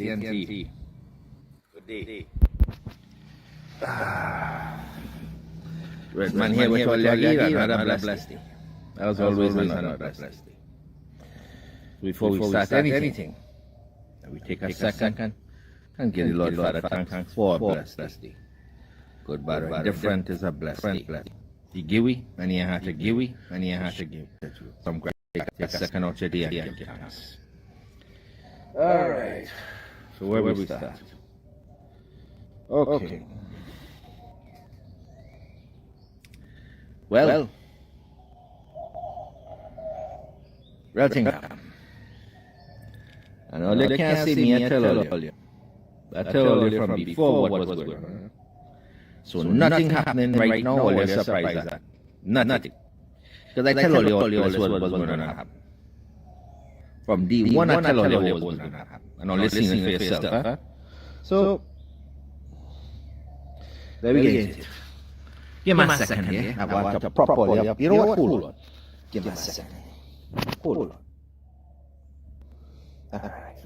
TNT. Good day. Red man here with all your gear, another blessed day. As always, another blessed day. Before we start anything, we take a second and give the Lord Father thanks for a blessed day. Good, bad, right? Different is a blessed day. The giwi, and you have to giwi, and you have to give. Some great take a second out your day and give thanks. All right. So where we start? Okay. Well, Rottingham. And all you can see me, I tell all you. I tell all you from before what was going on. So nothing happening right now, all you're surprised at. Nothing. Because I tell all you always what was going to happen. From the one I tell all you what was going to happen. And all listening for yourself. Huh? So, there we get it. Give me a second here. I want to properly up. You know what? Hold on. Give me a second. Hold on. Alright.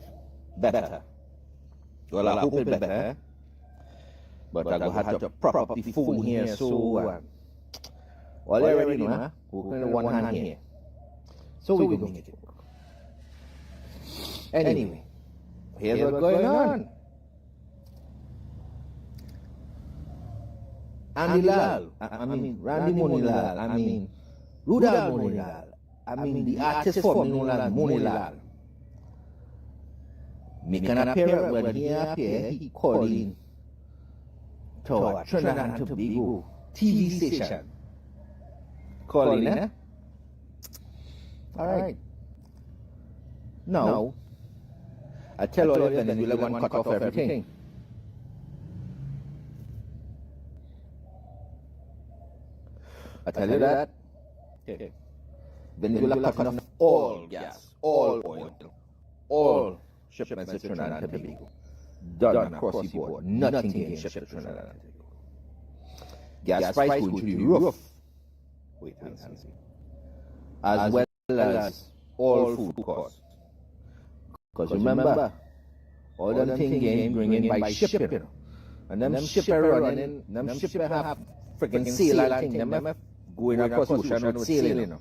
Better. Well, I hope it's better. But I go have to prop up the phone here so well, you already know, huh? We're going one hand here. So we go make it work. Anyway, here's what's going on. Randy Monilal, Rudal Monilal, the artist for Monilal. Making an appearance when he appeared, he called in to a Trinidad and Tobago TV station. Calling, eh? Alright. Now, I tell all you Venezuela going to cut off everything. I tell you that. Okay. Venezuela cut off all gas, all oil, all shipments to Trinidad and Tobago. Done across the board. Nothing getting shipped to Trinidad and Tobago. Gas price going to the roof. Wait and see. As well as all food costs. Because remember, all them things getting bringing by shipping. And them shipper running, them shipper have freaking sail and thing. Them have going across the ocean with sailing.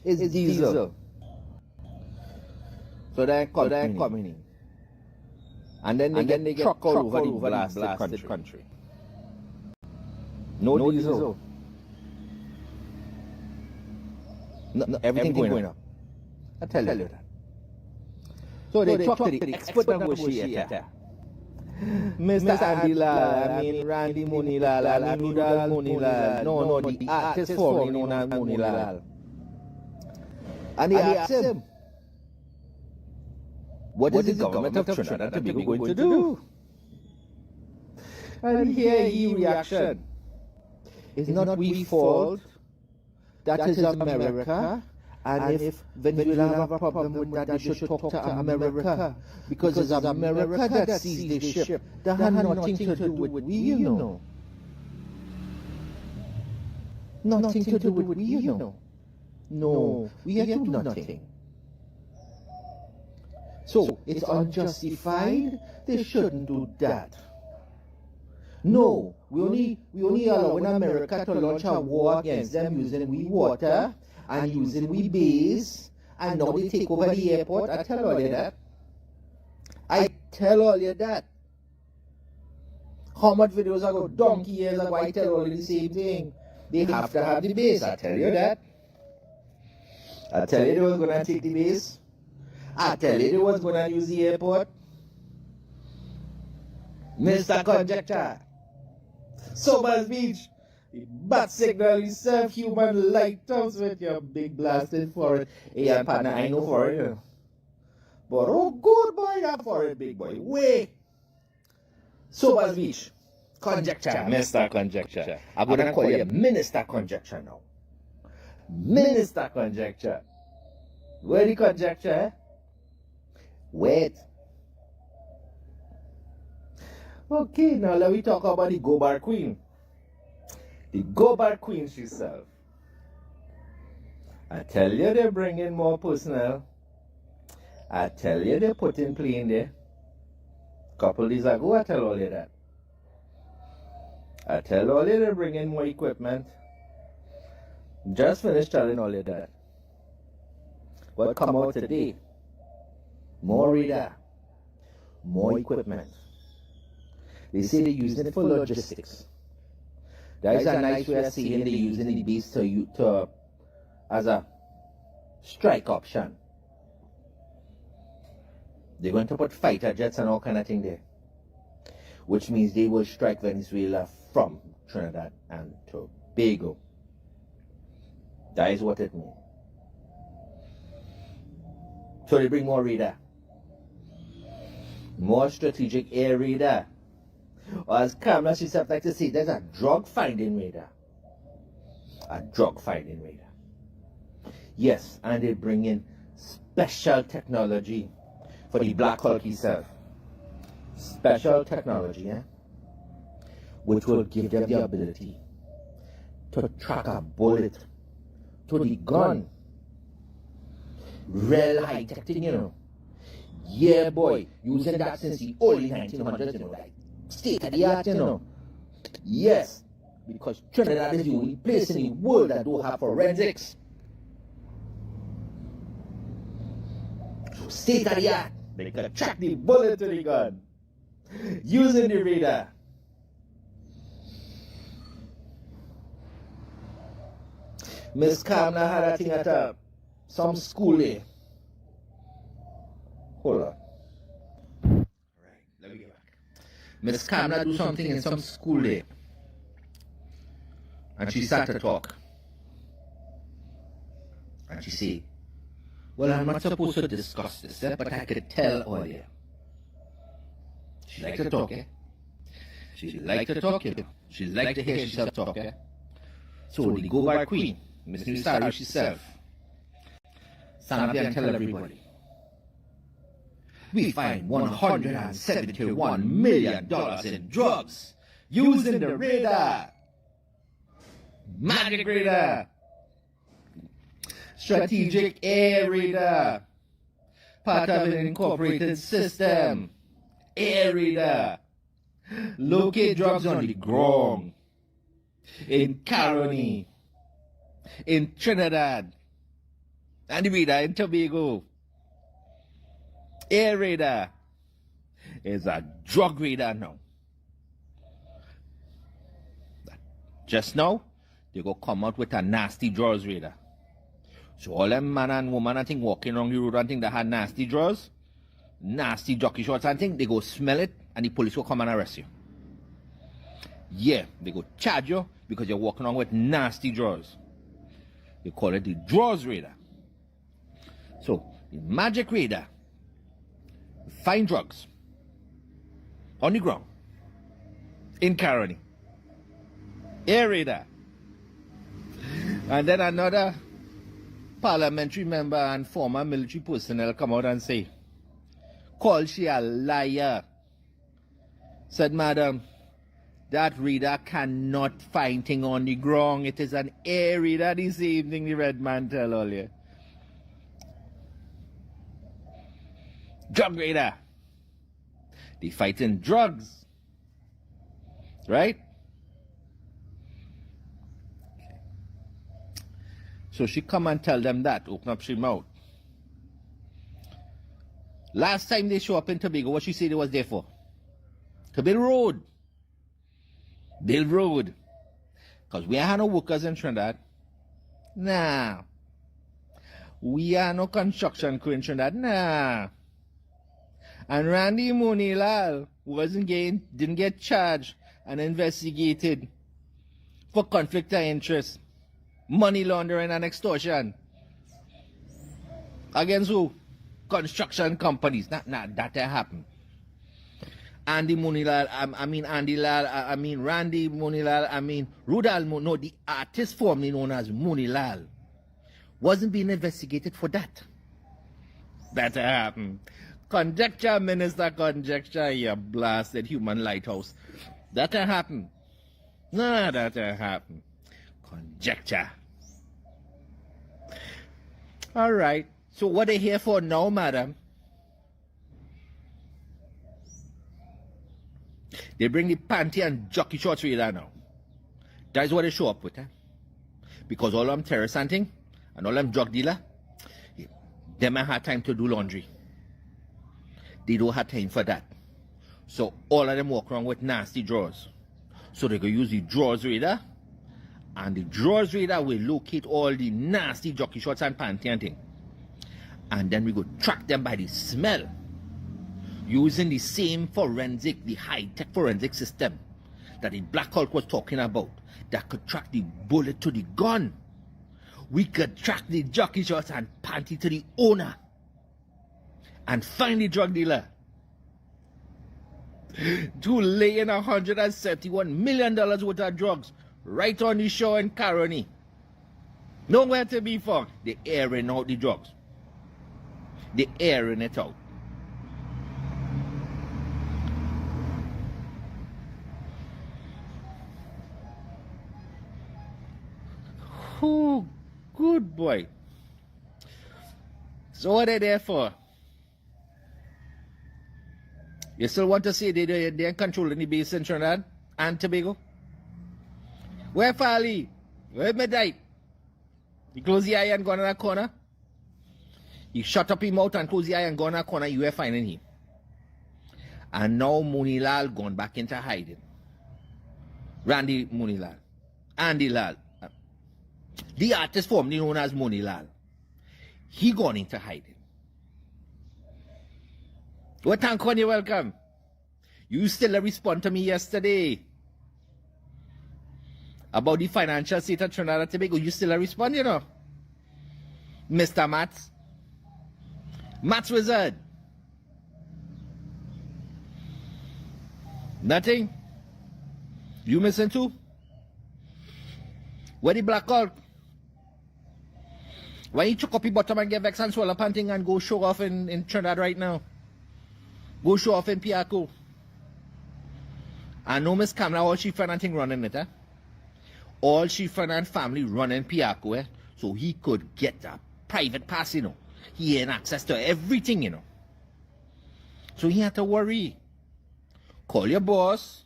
It's diesel. So they're coming in. And then they get truck all over the blasted country. No diesel. No, everything going up. I tell you that. So they talk to the expert negotiator. Mr. Randy Monilal, Rudal Monilal. No, the artist formerly known as Monilal. And he asked him, what is the government of Trinidad and Tobago going to do? And here he reaction. It's not we fault. That is America. And if Venezuela have a problem with that, they should talk to America. Because it's America that sees the ship. That had nothing to do with we, you know. Nothing to do with we, you know. No, we have to do nothing. So, it's unjustified. They shouldn't do that. No, we only allow in America to launch a war against them using we water and using we base, and now they take over the airport. I tell all you that. I tell all you that. How much videos ago, donkey years ago, I tell all you the same thing. They have to have the base. I tell you that. I tell you they was going to take the base. I tell you they was going to use the airport. Mr. Conjecture. Sobers Beach. The bat signal, you serve human lighthouse with your big blasted forehead. Hey, partner, I know for it. But oh, good boy, that forehead, big boy. Wait. Sobers Beach. Conjecture. Mr. Conjecture. I'm going to call you Minister Conjecture now. Minister Conjecture. Where the conjecture? Wait. Okay, now let me talk about the Go-Bar Queen. The Go-Bar Queen herself. I tell you they're bringing more personnel. I tell you they're putting plane there. Couple days ago, I tell all you that. I tell all you to bring in more equipment. Just finished telling all you that. What come out today? More radar, more equipment. They say they're using it for logistics. That is a nice way of saying they're using the beast to as a strike option. They're going to put fighter jets and all kind of thing there, which means they will strike Venezuela from Trinidad and Tobago. That is what it means. So they bring more radar, more strategic air radar, or as Kamala herself like to say, there's a drug finding radar. A drug finding radar. Yes, and they bring in special technology for the Black Hulk himself. Special technology, which will give them the ability to track a bullet to the gun. Real high tech thing, you know. Yeah, boy, using that since the early 1900s, you know, like state of the art, you know. Yes, because Trinidad is the only place in the world that don't have forensics. So state of the art, they can track the bullet to the gun using the radar. Miss Kamala had a thing at some school there. Hold on. Alright, let me get back. Miss Kamala do something in some school there. And she started to talk. And she said, well, I'm not supposed to discuss this, but I could tell all you. She likes to talk, She likes to talk, She likes to hear herself talk, So the go-by queen, Miss New Irish herself, stand up there and tell everybody. We find $171 million in drugs using the radar. Magic radar. Strategic air radar. Part of an incorporated system. Air radar. Locate drugs on the ground. In Caroni. In Trinidad. And the radar in Tobago. Air radar is a drug radar now. Just now, they go come out with a nasty drawers radar. So all them man and woman I think walking around the road and think they had nasty drawers, nasty jockey shorts and think, they go smell it and the police will come and arrest you. Yeah, they go charge you because you're walking around with nasty drawers. They call it the drawers radar. So, the magic radar find drugs on the ground in Caroni. Air radar. And then another parliamentary member and former military personnel come out and say, call she a liar. Said, madam, that radar cannot find thing on the ground. It is an air radar this evening, the red man tell all you. Drug radar. They fighting drugs. Right? So she come and tell them that, open up she mouth. Last time they show up in Tobago, what she said they was there for? To build road. Build road. Because we ain't have no workers in Trinidad. Nah. We are no construction crew in Trinidad. Nah. And Randy Monilal didn't get charged and investigated for conflict of interest, money laundering and extortion. Against who? Construction companies. Nah, that happened. Randy Monilal, Rudal Mo, no, the artist formerly known as Monilal, wasn't being investigated for that. That happened. Conjecture, Minister, conjecture, you blasted human lighthouse. That happened. Nah, that happened. Conjecture. All right. So what are they here for now, madam? They bring the panty and jockey shorts radar now. That is what they show up with. Because all them terrorists and thing, and all them drug dealer, them ain't had time to do laundry. They don't have time for that. So all of them walk around with nasty drawers. So they go use the drawers radar, and the drawers radar will locate all the nasty jockey shorts and panty and thing. And then we go track them by the smell, using the same forensic, the high-tech forensic system that the Black Hulk was talking about, that could track the bullet to the gun. We could track the jockey shorts and panty to the owner and find the drug dealer to lay in $171 million worth of drugs right on the shore in Caroni. Nowhere to be found. They're airing out the drugs. They're airing it out. Oh, good boy. So what are they there for? You still want to say they're controlling the base in Trinidad and Tobago? Where Farley? Where Medite? He close the eye and go in that corner? He shut up his mouth and close the eye and go in that corner, you were finding him. And now Munilal gone back into hiding. Randy Munilal. Andy Lal. The artist formerly known as Munilal. He gone into hiding. Well, thank you, welcome. You still respond to me yesterday about the financial state of Trinidad and Tobago. You still respond, you know. Mr. Mats. Mats Wizard. Nothing? You missing too? Where the Black Hulk? Why you chuck up your bottom and get vexed and swallow panting and go show off in Trinidad right now? Go show off in Piaco. I know Miss Kamala, all she friend and thing running it, all she friend and family running Piaco, so he could get a private pass, you know. He had access to everything, you know. So he had to worry. Call your boss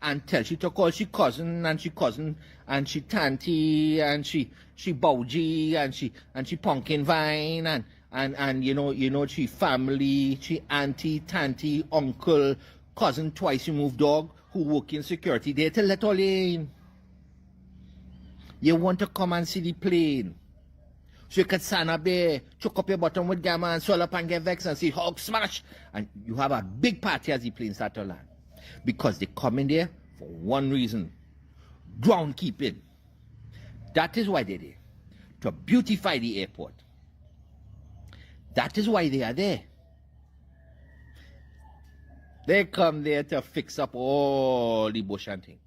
and tell she to call she cousin and she tanty and she bougie and she pumpkin vine and you know she family, she auntie, tanty, uncle, cousin twice removed dog who work in security there to let all in. You want to come and see the plane. So you could stand up there, choke up your bottom with gamma and swallow up and get vexed and see hog smash. And you have a big party as the plane start to land. Because they come in there for one reason. Groundkeeping. That is why they're there. To beautify the airport. That is why they are there. They come there to fix up all the bush and thing.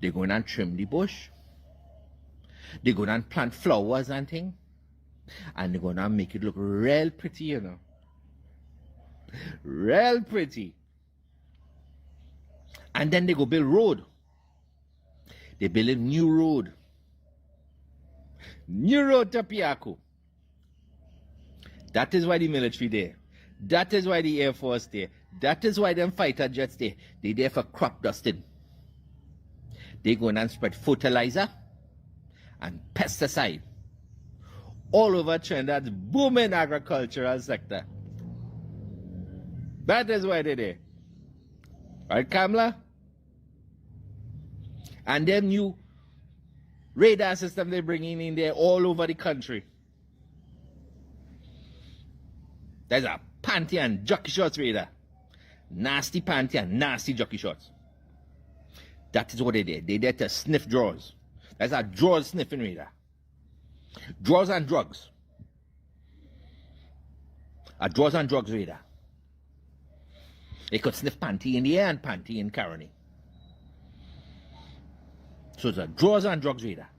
They're going and trim the bush. They're going to plant flowers and thing. And they're going to make it look real pretty, you know. Real pretty. And then they go build road. They build a new road. New road to Piaco. That is why the military there. That is why the Air Force there. That is why them fighter jets there. They there for crop dusting. They go and spread fertilizer and pesticide all over Trinidad's booming agricultural sector. That is why they're there. Right, Kamala? And them new radar system they're bringing in there all over the country. There's a panty and jockey shorts radar. Nasty panty and nasty jockey shorts. That is what they did. They did to sniff drawers. That's a drawers sniffing radar. Drawers and drugs. A drawers and drugs radar. They could sniff panty in the air and panty in Caroni. So it's a drawers and drugs radar.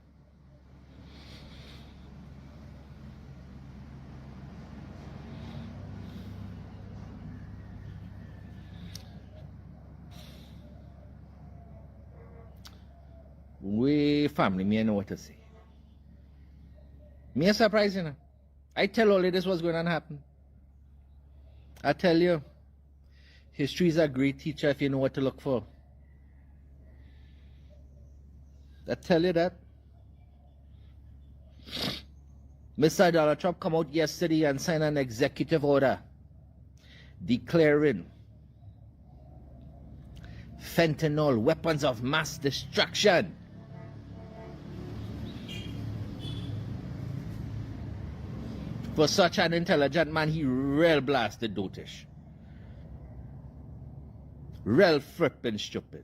We family, me I know what to say. Me a surprise, you know. I tell all of this what's going to happen. I tell you. History is a great teacher if you know what to look for. I tell you that. Mr. Donald Trump come out yesterday and signed an executive order declaring fentanyl weapons of mass destruction. For such an intelligent man, he real blasted dotish. Real frippin' stupid.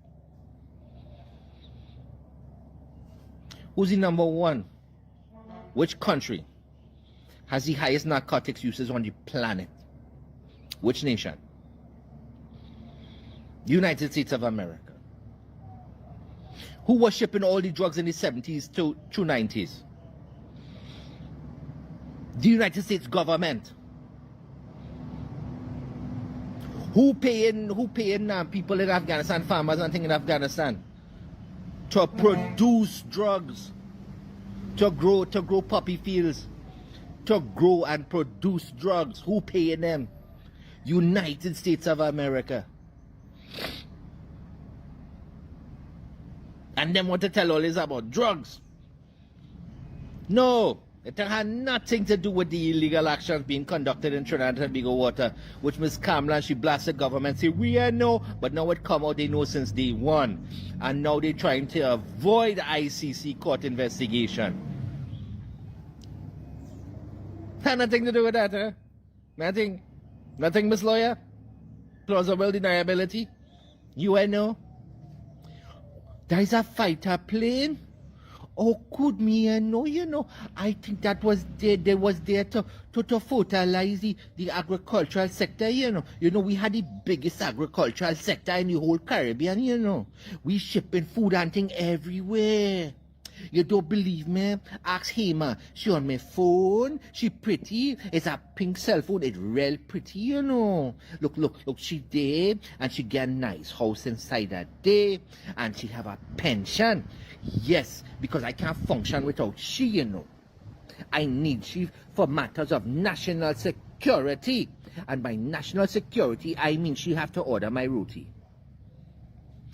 Who's the number one? Which country has the highest narcotics uses on the planet? Which nation? United States of America. Who was shipping all the drugs in the 70s to 90s? The United States government. Who paying people in Afghanistan, farmers and things in Afghanistan, to produce drugs, to grow poppy fields, to grow and produce drugs? Who paying them? United States of America. And them want to tell all this about drugs. No, it had nothing to do with the illegal actions being conducted in Trinidad and Tobago water, which Ms. Kamla, she blasted government, say, we know, but now it come out, they know since day one. And now they're trying to avoid ICC court investigation. Had nothing to do with that, huh? Nothing, Miss Lawyer? Plausible deniability? UNO? There's a fighter plane? Oh, could me know, I think that was there. They was there to fertilize the agricultural sector, we had the biggest agricultural sector in the whole Caribbean, We shipping food and thing everywhere. You don't believe me? Ask Hema. She on my phone. She pretty. It's a pink cell phone. It's real pretty, Look, she there, and she get a nice house inside that there, and she have a pension. Yes, because I can't function without she, I need she for matters of national security. And by national security, I mean she have to order my roti.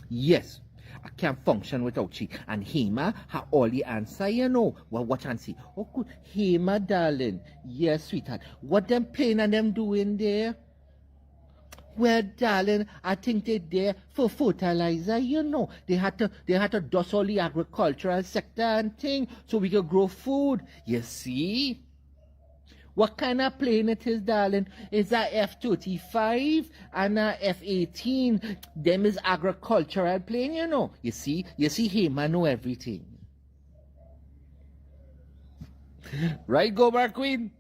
Yes. I can't function without she. And Hema have all the answer, Well, watch and see. Oh, good. Hema, darling. Yes, sweetheart. What them playing and them doing there? Well, darling, I think they're there for fertilizer, They had to dust all the agricultural sector and thing so we could grow food. You see? What kind of plane it is, darling? It's a F-35 and a F-18. Them is agricultural plane, You see, Hema know everything. Right, Gobar Queen?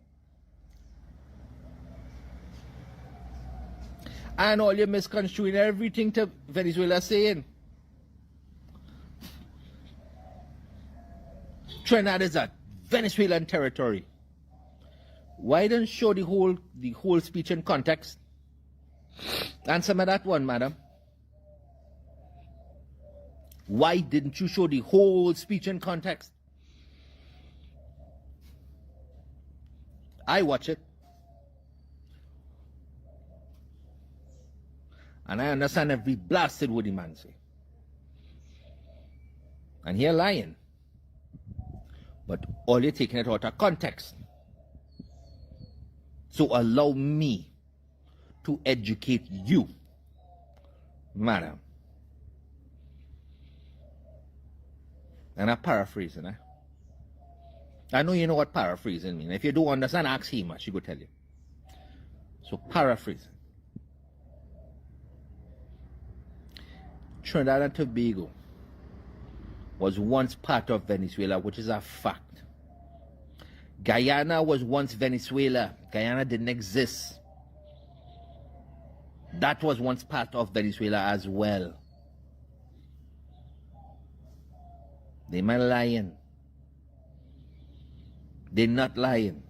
And all you misconstruing everything to Venezuela saying. Trinidad is a Venezuelan territory. Why don't you show the whole speech in context? Answer me that one, madam. Why didn't you show the whole speech in context? I watch it. And I understand every blasted word the man say. And here lying. But all you're taking it out of context. So allow me to educate you, madam. And I'm paraphrasing, I know you know what paraphrasing means. If you don't understand, ask Hema, she could tell you. So paraphrasing. Trinidad and Tobago was once part of Venezuela, which is a fact. Guyana was once Venezuela. Guyana didn't exist. That was once part of Venezuela as well. They might lying. They're not lying.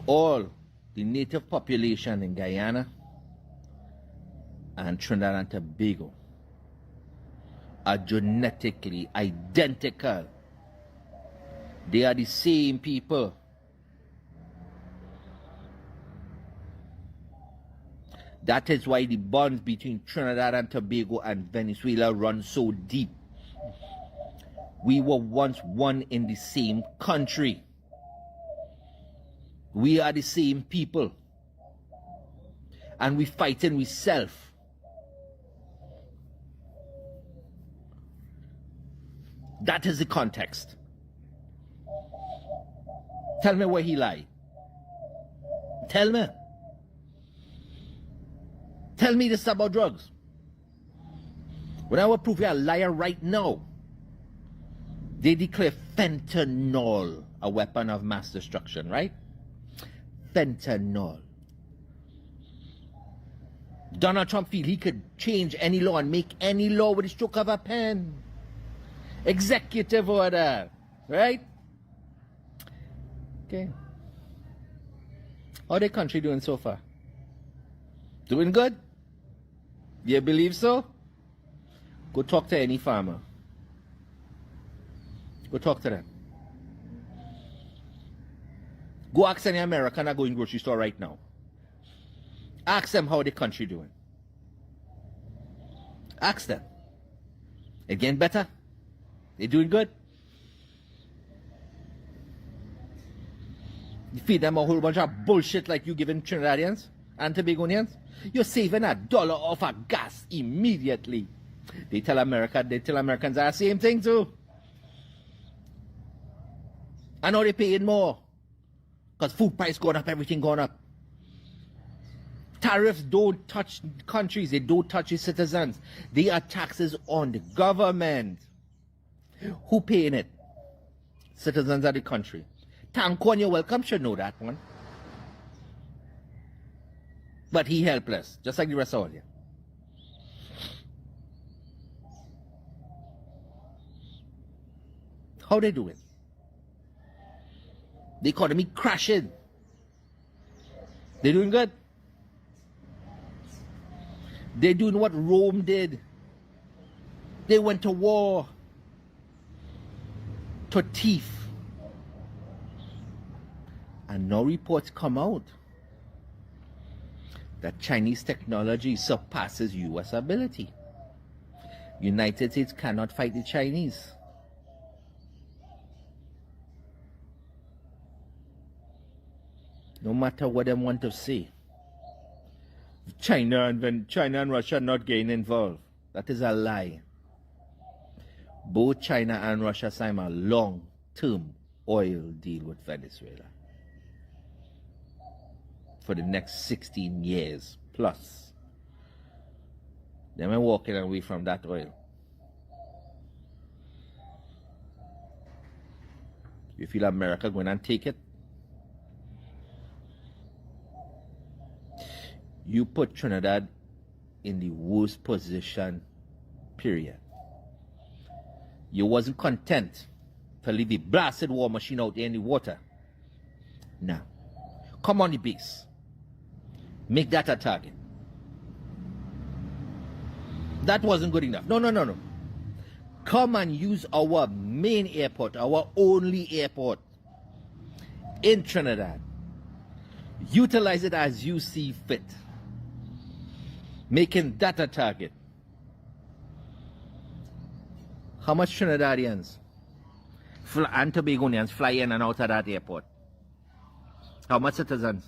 All the native population in Guyana and Trinidad and Tobago are genetically identical. They are the same people. That is why the bonds between Trinidad and Tobago and Venezuela run so deep. We were once one in the same country. We are the same people. And we fighting with self. That is the context. Tell me where he lied. Tell me. Tell me this about drugs. When I will prove you a liar right now, they declare fentanyl a weapon of mass destruction, right? Fentanyl. Donald Trump feel he could change any law and make any law with a stroke of a pen. Executive order, right? Okay. How the country doing so far? Doing good? You believe so? Go talk to any farmer. Go talk to them. Go ask any American that go in grocery store right now. Ask them how the country doing. Ask them. It getting better? They doing good? You feed them a whole bunch of bullshit like you giving Trinidadians and Tobagonians? You're saving $1 off of gas immediately. They tell Americans are the same thing too. I know they're paying more. Because food price going up, everything going up. Tariffs don't touch countries, they don't touch the citizens. They are taxes on the government. Who paying it? Citizens of the country. Tankon, you're welcome, should know that one. But he helpless, just like the rest of all you. How they doing? The economy crashing. They doing good. They doing what Rome did. They went to war. To thief. And now reports come out that Chinese technology surpasses US ability. United States cannot fight the Chinese. No matter what they want to say. China and Russia not getting involved. That is a lie. Both China and Russia signed a long-term oil deal with Venezuela for the next 16 years plus. They were walking away from that oil. You feel America going and take it? You put Trinidad in the worst position, period. You wasn't content to leave the blasted war machine out there in the water. Now, come on the base. Make that a target. That wasn't good enough. No. Come and use our main airport, our only airport in Trinidad. Utilize it as you see fit. Making that a target. How much Trinidadians and Tobagonians fly in and out of that airport? How much citizens?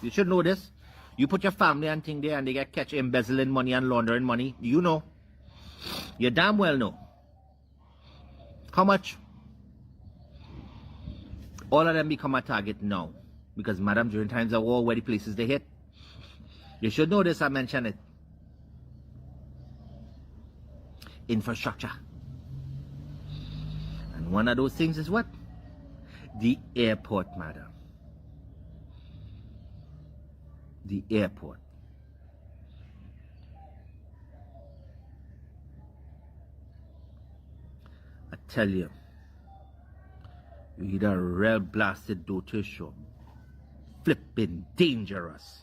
You should know this. You put your family and thing there and they get catch embezzling money and laundering money. You know. You damn well know. How much? All of them become a target now. Because, madam, during times of war, where the places they hit, you should know this, I mentioned it. Infrastructure. And one of those things is what? The airport, madam. The airport. I tell you, you either a real blasted daughter show. Flipping dangerous.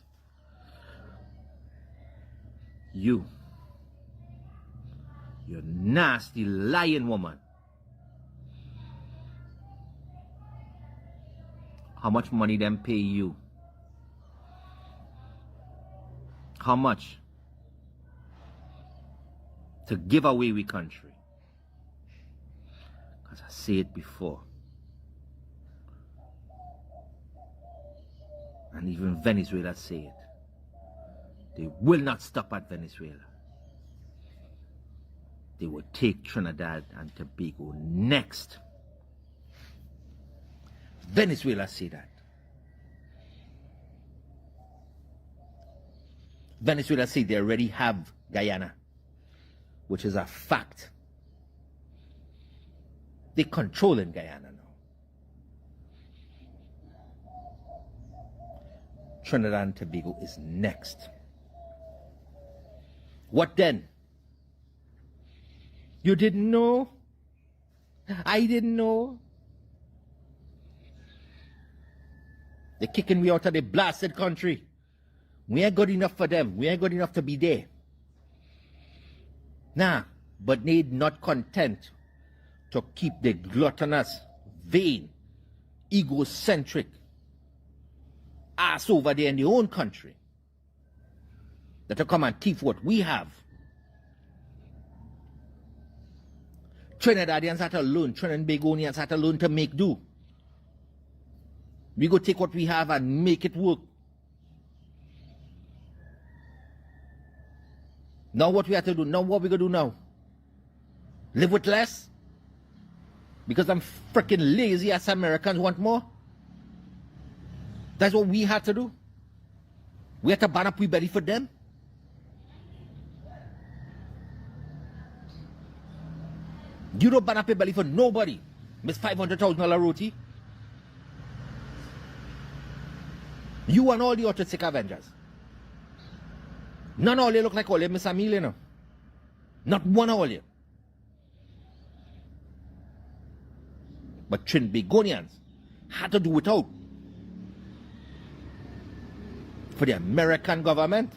You're nasty lying woman. How much money them pay you? How much? To give away we country. Because I say it before. And even Venezuela say it. They will not stop at Venezuela. They will take Trinidad and Tobago next. Venezuela say that. Venezuela say they already have Guyana, which is a fact. They control in Guyana now. Trinidad and Tobago is next. What then? You didn't know? I didn't know. They're kicking me out of the blasted country. We ain't good enough for them. We ain't good enough to be there. Nah, but they not content to keep the gluttonous, vain, egocentric ass over there in their own country. That to come and thief what we have. Trinidadians had to learn, Trinidadians had to learn to make do. We go take what we have and make it work. Now what we have to do? Now what we gonna do now? Live with less? Because I'm freaking lazy as Americans want more? That's what we had to do. We had to ban up we belly for them. You don't ban up your belly for nobody. Miss $500,000 roti. You and all the autistic Avengers. None of you look like all you, Miss Amelia, no. Not one of you. But Trinbagonians had to do without. For the American government.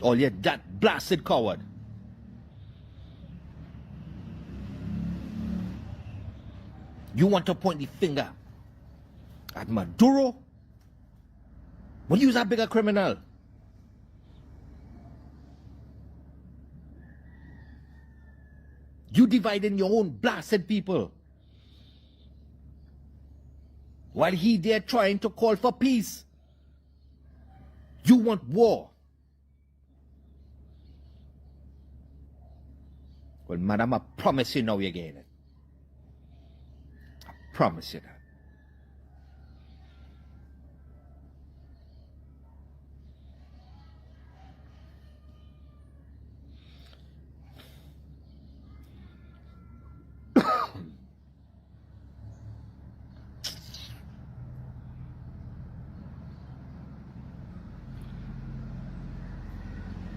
All you that blasted coward. You want to point the finger at Maduro? Well, you's a bigger criminal. You dividing your own blasted people. While he there trying to call for peace. You want war. Well, madam, I promise you now you're getting it. I promise you that.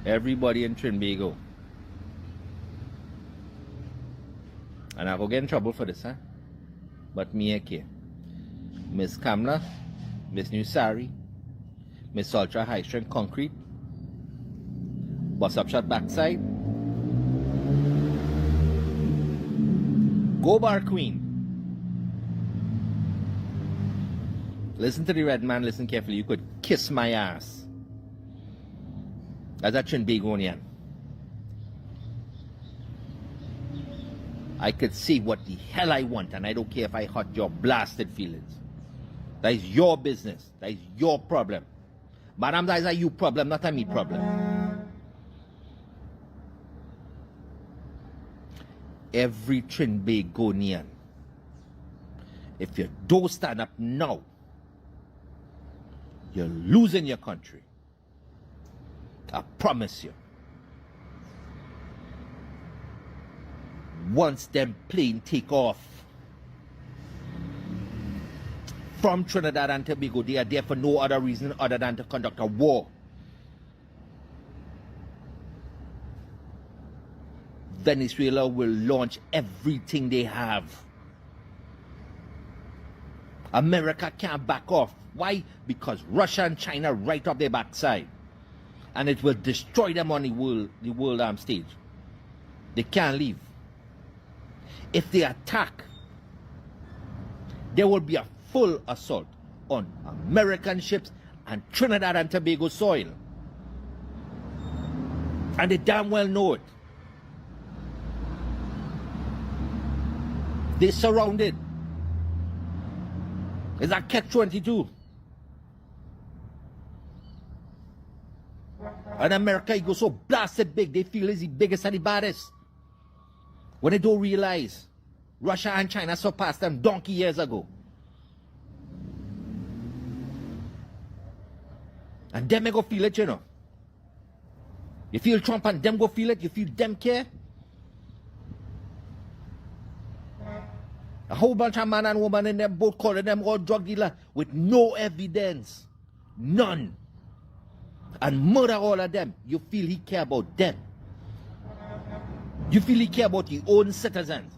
Everybody in Trinbago. And I go get in trouble for this, huh? But me okay. Miss Kamla, Miss Nusari, Miss Ultra High Strength Concrete, Bust Up Shot Backside, Go Bar Queen. Listen to the red man, listen carefully. You could kiss my ass. As a Trinbagonian. I could say what the hell I want, and I don't care if I hurt your blasted feelings. That is your business. That is your problem. Madam, that is a you problem, not a me problem. Every Trinbagonian, if you don't stand up now, you're losing your country. I promise you. Once them plane take off from Trinidad and Tobago, they are there for no other reason other than to conduct a war. Venezuela will launch everything they have. America can't back off. Why? Because Russia and China right up their backside. And it will destroy them on the world stage. They can't leave. If they attack, there will be a full assault on American ships and Trinidad and Tobago soil. And they damn well know it. They're surrounded. It's a catch-22. And America, it goes so blasted big, they feel it's the biggest and the baddest. When they don't realize Russia and China surpassed them donkey years ago. And them may go feel it, you know. You feel Trump and them go feel it, you feel them care. A whole bunch of man and woman in them boat calling them all drug dealer with no evidence. None. And murder all of them. You feel he care about them. You feel he care about your own citizens.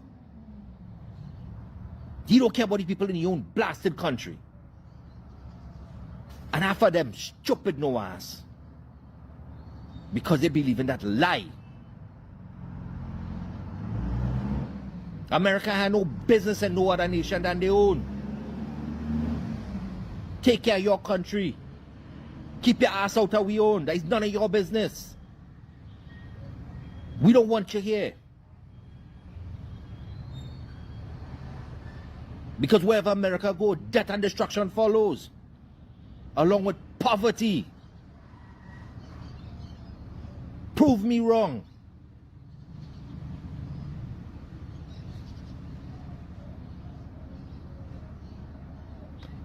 He don't care about the people in your own blasted country. And half of them stupid no ass. Because they believe in that lie. America had no business in no other nation than their own. Take care of your country. Keep your ass out of we own. That is none of your business. We don't want you here. Because wherever America goes, death and destruction follows. Along with poverty. Prove me wrong.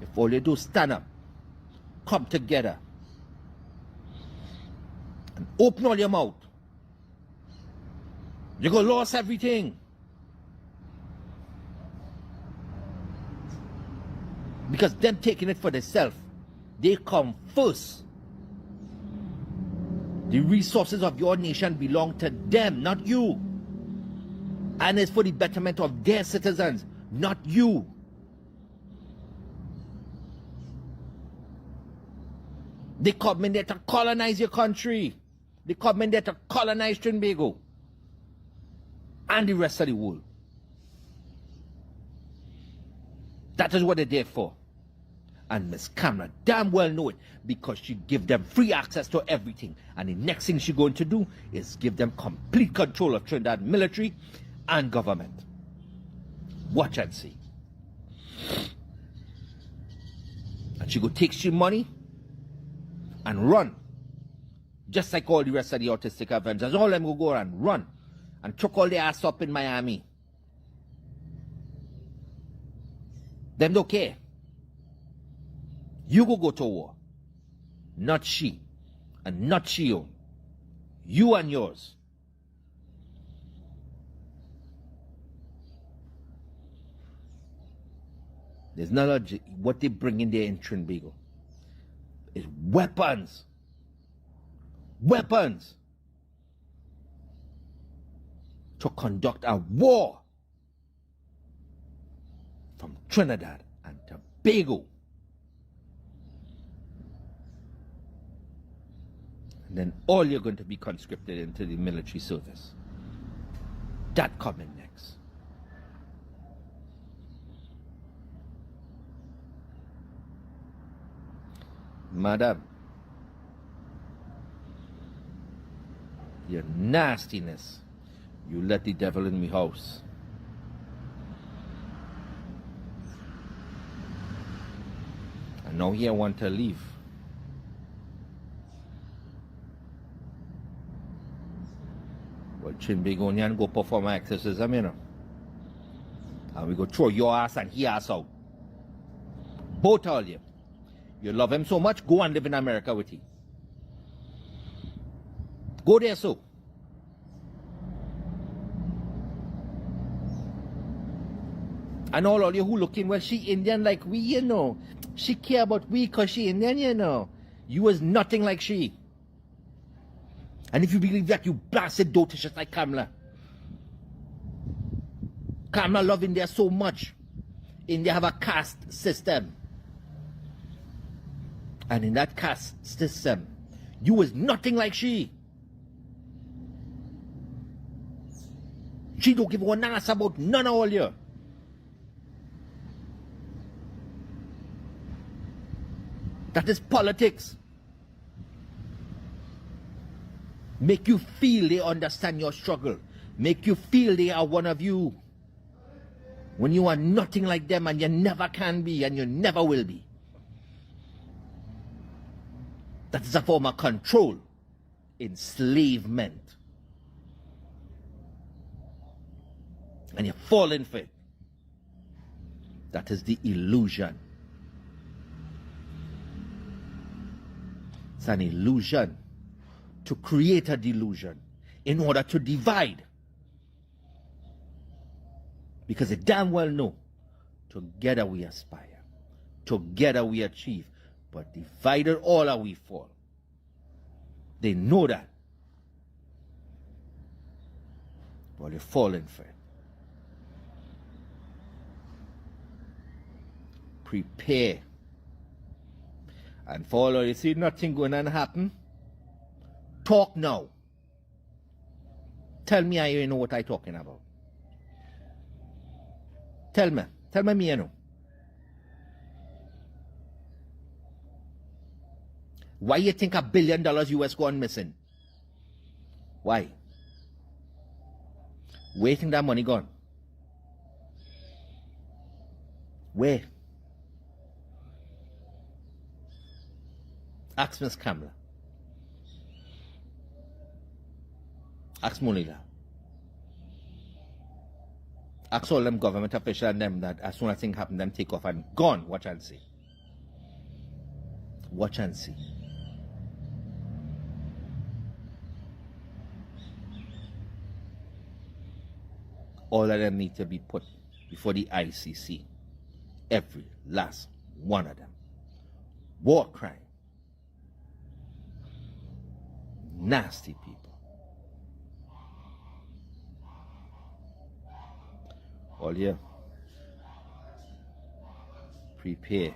If all you do is stand up, come together, and open all your mouth, you're going to lose everything. Because them taking it for themselves, they come first. The resources of your nation belong to them, not you. And it's for the betterment of their citizens, not you. They come in there to colonize your country. They come in there to colonize Trinbago and the rest of the world. That is what they're there for. And Miss Kamala damn well know it, because she give them free access to everything. And the next thing she's going to do is give them complete control of Trinidad military and government. Watch and see. And she go take she money and run. Just like all the rest of the autistic Avengers. All of them will go and run and chuck all their ass up in Miami. Them don't care. You go to war. Not she. And not she own. You and yours. There's not what they bring in there in Trinbago. Is weapons. Weapons. To conduct a war. From Trinidad and Tobago. And then all you're going to be conscripted into the military service. That coming next. Madam, your nastiness, you let the devil in me house. And now here I want to leave. Well, Trinbago and go perform my exorcism, you know. And we go throw your ass and his ass out. Both of you. You love him so much, go and live in America with him. Go there so. And all you who looking, well, she Indian like we, you know. She care about we because she Indian, you know. You was nothing like she. And if you believe that, you blasted dotish just like Kamala. Kamala love India so much. India have a caste system. And in that caste system, you was nothing like she. She don't give one ass about none of all you. That is politics. Make you feel they understand your struggle. Make you feel they are one of you. When you are nothing like them, and you never can be, and you never will be. That is a form of control. Enslavement. And you're falling for it. That is the illusion. It's an illusion to create a delusion in order to divide. Because they damn well know together we aspire, together we achieve, but divided all are we fall. They know that. But they're falling for it. Prepare. And for all you see nothing going to happen, talk now. Tell me I know what I'm talking about. Tell me me you know. Why you think $1 billion US gone missing? Why? Where you think that money gone? Where? Ask Ms. Kamala. Ask Munila. Ask all them government officials and them that as soon as things happen, them take off and gone. Watch and see. Watch and see. All of them need to be put before the ICC. Every last one of them. War crime. Nasty people. All year. Prepare.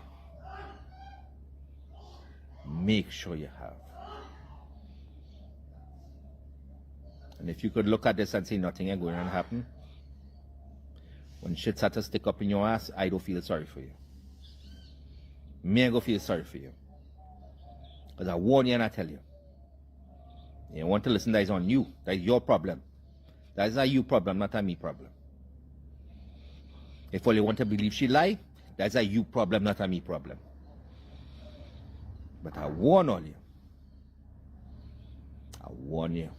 Make sure you have. And if you could look at this and see nothing ain't going to happen, when shit starts to stick up in your ass, I don't feel sorry for you. Me ain't gonna feel sorry for you. Because I warn you and I tell you. You want to listen, that is on you. That is your problem. That is a you problem, not a me problem. If all you want to believe she lie, that's a you problem, not a me problem. But I warn all you. I warn you.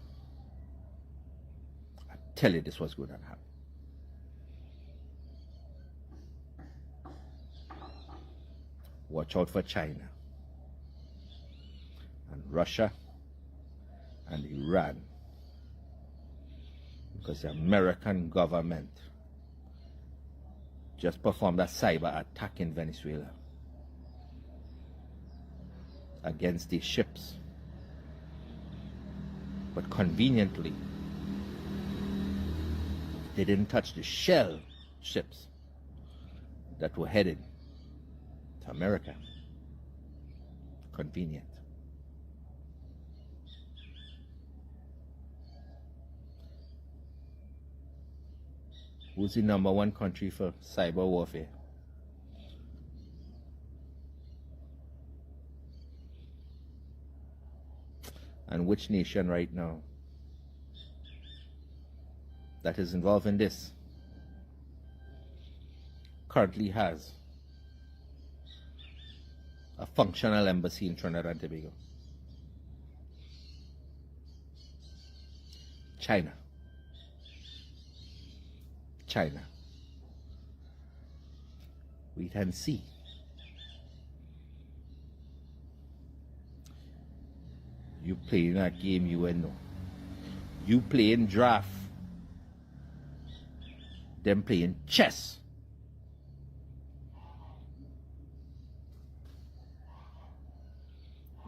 I tell you this was going to happen. Watch out for China and Russia and Iran, because the American government just performed a cyber attack in Venezuela against these ships. But conveniently, they didn't touch the shell ships that were headed to America. Convenient. Who's the #1 country for cyber warfare? And which nation right now that is involved in this currently has a functional embassy in Trinidad and Tobago? China. China. Wait and see. You playing a game you ain't know. You playing draft. Them playing chess.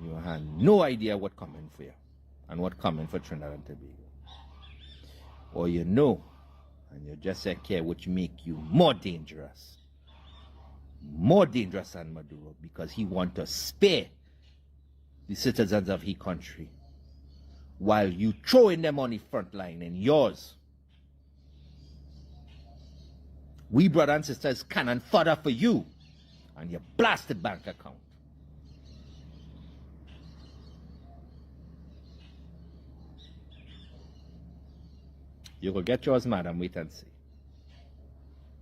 You have no idea what coming for you and what coming for Trinidad and Tobago. Or you know, and you just say care, which make you more dangerous than Maduro, because he want to spare the citizens of his country while you throwing them on the front line and yours. We brothers and sisters can and fodder for you and your blasted bank account. You go get yours, madam. Wait and see.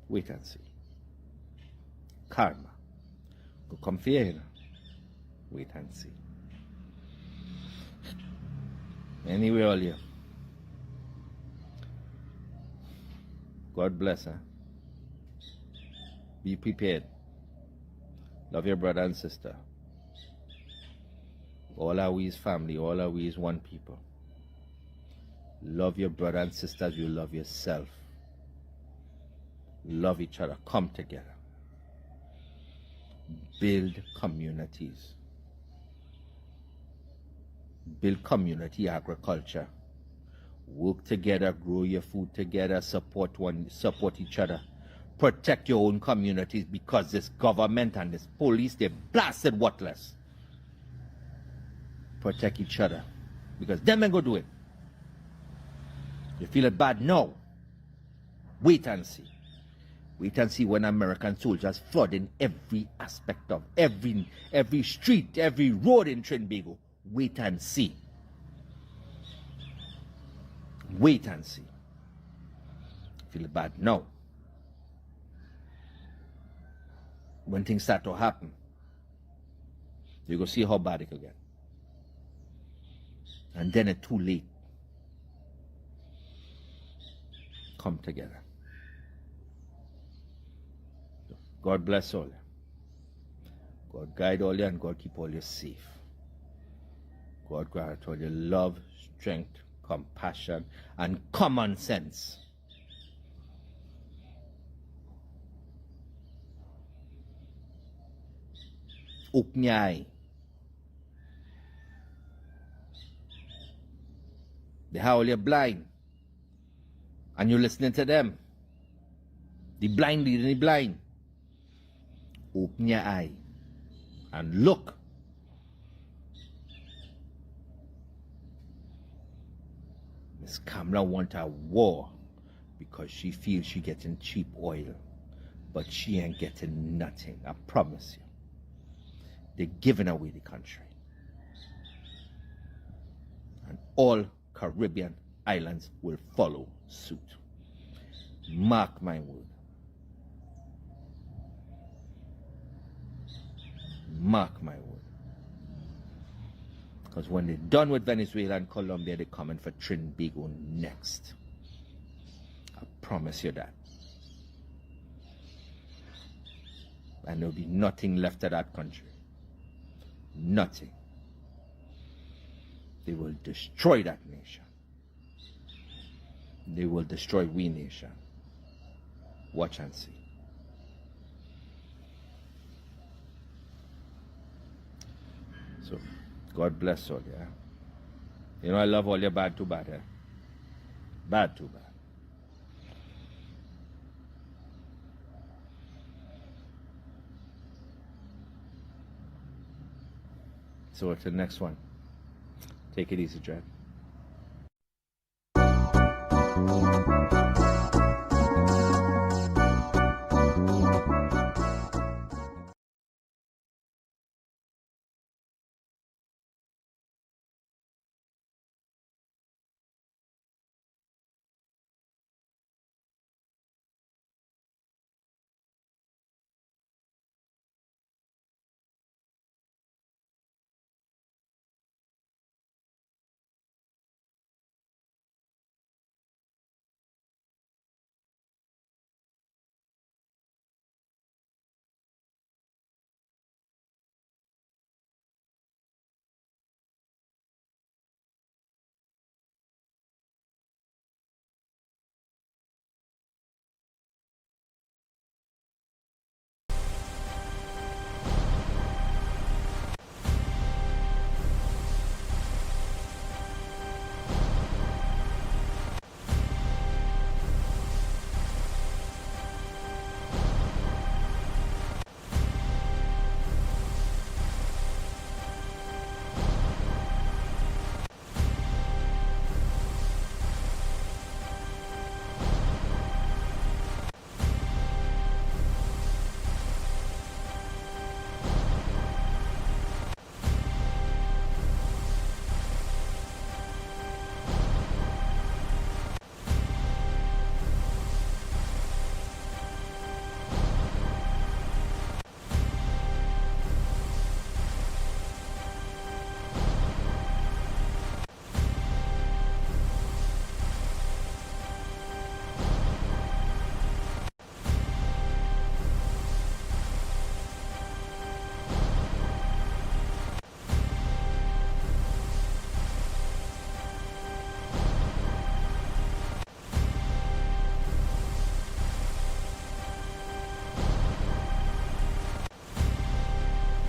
Wait and see. Karma. Go come for you. Wait and see. Anyway, all you. God bless her. Be prepared. Love your brother and sister. All are we is family. All are we is one people. Love your brother and sister as you love yourself. Love each other. Come together. Build communities. Build community agriculture. Work together, grow your food together, support each other. Protect your own communities, because this government and this police, they're blasted worthless. Protect each other, because them ain't gonna do it. You feel it bad? No. Wait and see. Wait and see when American soldiers flooding every aspect of every street, every road in Trinbago. Wait and see. Wait and see. Feel bad? No. When things start to happen, you go see how bad it could get. And then it's too late. Come together. God bless all you. God guide all you, and God keep all you safe. God grant all you love, strength, compassion, and common sense. Open your eye. They have all you blind, and you're listening to them. The blind leading the blind. Open your eye and look. Miss Kamala wants a war because she feels she's getting cheap oil, but she ain't getting nothing. I promise you. They're giving away the country. And all Caribbean islands will follow suit. Mark my word. Mark my word. Because when they're done with Venezuela and Colombia, they're coming for Trinbago next. I promise you that. And there'll be nothing left of that country. Nothing. They will destroy that nation. They will destroy we nation. Watch and see. So, God bless all, yeah? You know, I love all your bad too bad, eh? Bad too bad. So, to the next one. Take it easy, Dred.